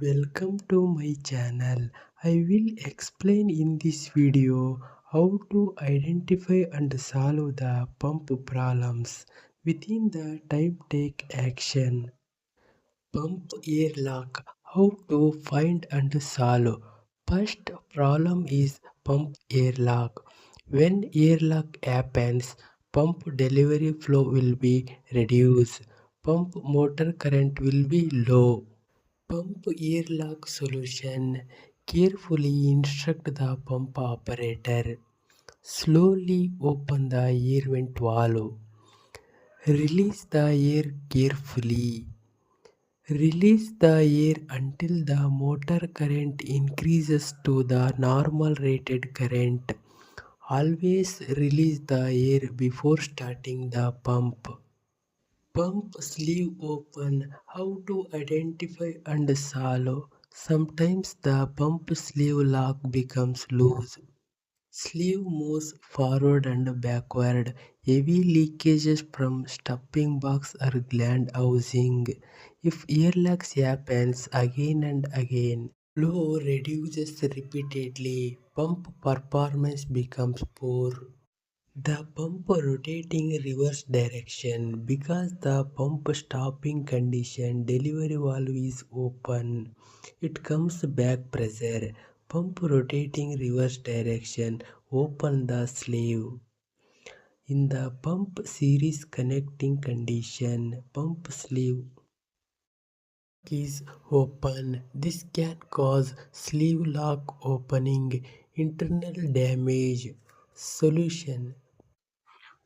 Welcome to my channel. I will explain in this video how to identify and solve the pump problems within the time take action. Pump air lock. How to find and solve. First problem is pump air lock. When air lock happens, pump delivery flow will be reduced. Pump motor current will be low. Pump air lock solution. Carefully instruct the pump operator. Slowly open the air vent valve. Release the air carefully. Release the air until the motor current increases to the normal rated current. Always release the air before starting the pump. Pump sleeve open. How to identify and solve. Sometimes the pump sleeve lock becomes loose. Sleeve moves forward and backward. Heavy leakages from stuffing box or gland housing. If air loss happens again and again, flow reduces repeatedly. Pump performance becomes poor. The pump rotating reverse direction. Because the pump stopping condition, delivery valve is open. It comes back pressure. Pump rotating reverse direction. Open the sleeve. In the pump series connecting condition, pump sleeve is open. This can cause sleeve lock opening. Internal damage. Solution.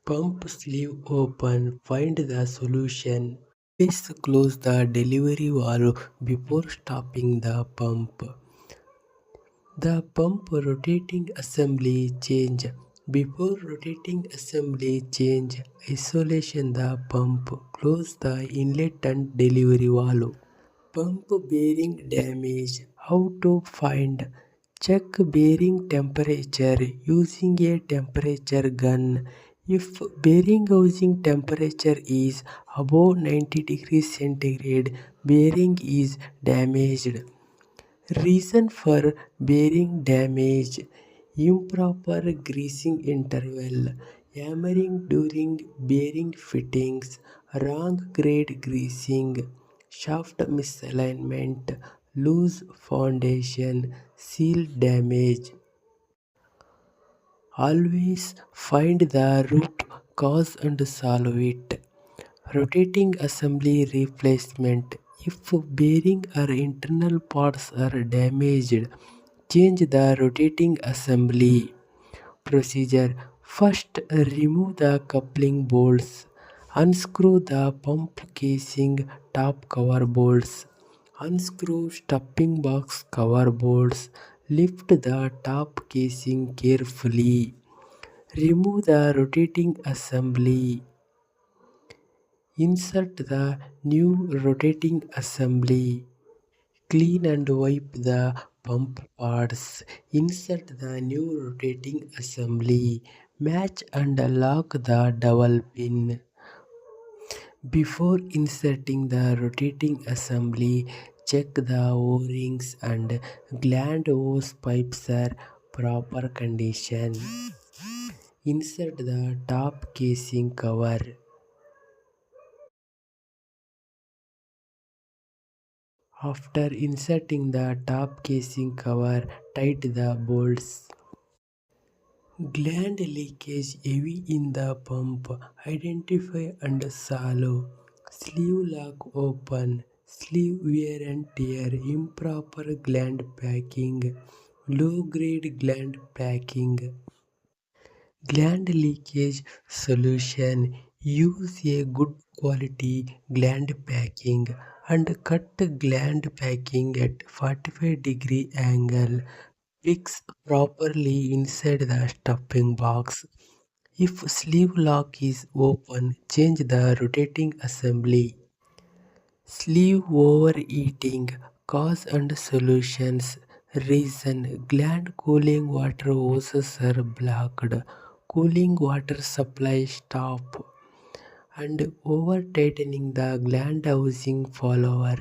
Pump sleeve open, find the solution. Always close the delivery valve before stopping the pump. The pump rotating assembly change. Before rotating assembly change, isolation the pump. Close the inlet and delivery valve. Pump bearing damage. How to find? Check bearing temperature using a temperature gun. If bearing housing temperature is above 90 degrees centigrade, bearing is damaged. Reason for bearing damage: improper greasing interval, hammering during bearing fittings, wrong grade greasing, shaft misalignment, loose foundation, seal damage. Always find the root cause and solve it. Rotating assembly replacement. If bearing or internal parts are damaged, change the rotating assembly. Procedure. First, remove the coupling bolts. Unscrew the pump casing top cover bolts. Unscrew stuffing box cover bolts. Lift the top casing carefully. Remove the rotating assembly. Insert the new rotating assembly. Clean and wipe the pump parts. Insert the new rotating assembly. Match and lock the dowel pin. Before inserting the rotating assembly, check the O-rings and gland hose pipes are proper condition. Insert the top casing cover. After inserting the top casing cover, tight the bolts. Gland leakage heavy in the pump. Identify and solve. Sleeve lock open. Sleeve wear and tear. Improper gland packing. Low grade gland packing. Gland leakage solution. Use a good quality gland packing and cut gland packing at 45-degree angle. Fix properly inside the stuffing box. If sleeve lock is open, change the rotating assembly. Sleeve overheating, cause and solutions. Reason: gland cooling water hoses are blocked, cooling water supply stop, and over tightening the gland housing follower.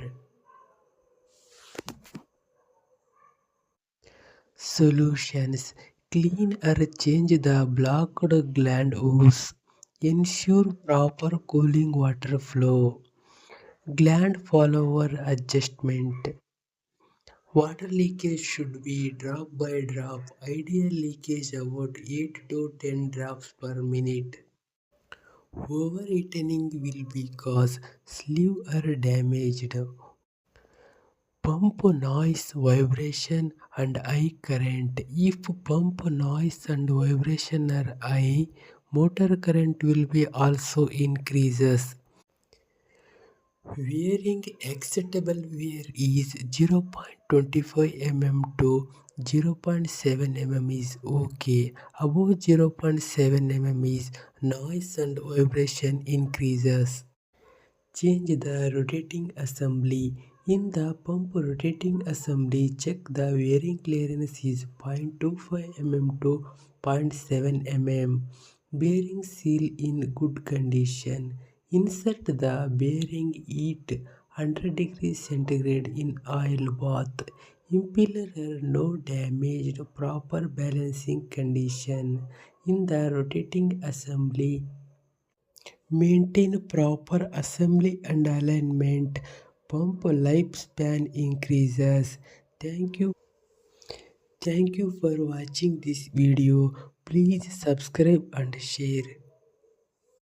Solutions: clean or change the blocked gland hose. Ensure proper cooling water flow. Gland follower adjustment. Water leakage should be drop by drop. Ideal leakage about 8 to 10 drops per minute. Overheating will be cause sleeve are damaged. Pump noise, vibration and high current. If pump noise and vibration are high, motor current will be also increases. Wearing acceptable wear is 0.25 mm to 0.7 mm is okay. Above 0.7 mm is noise and vibration increases. Change the rotating assembly. In the pump rotating assembly, check the bearing clearance is 0.25 mm to 0.7 mm. Bearing seal in good condition. Insert the bearing heat 100 degrees centigrade in oil bath. Impeller no damaged, proper balancing condition. In the rotating assembly, maintain proper assembly and alignment. Pump lifespan increases. Thank you. Thank you for watching this video. Please subscribe and share.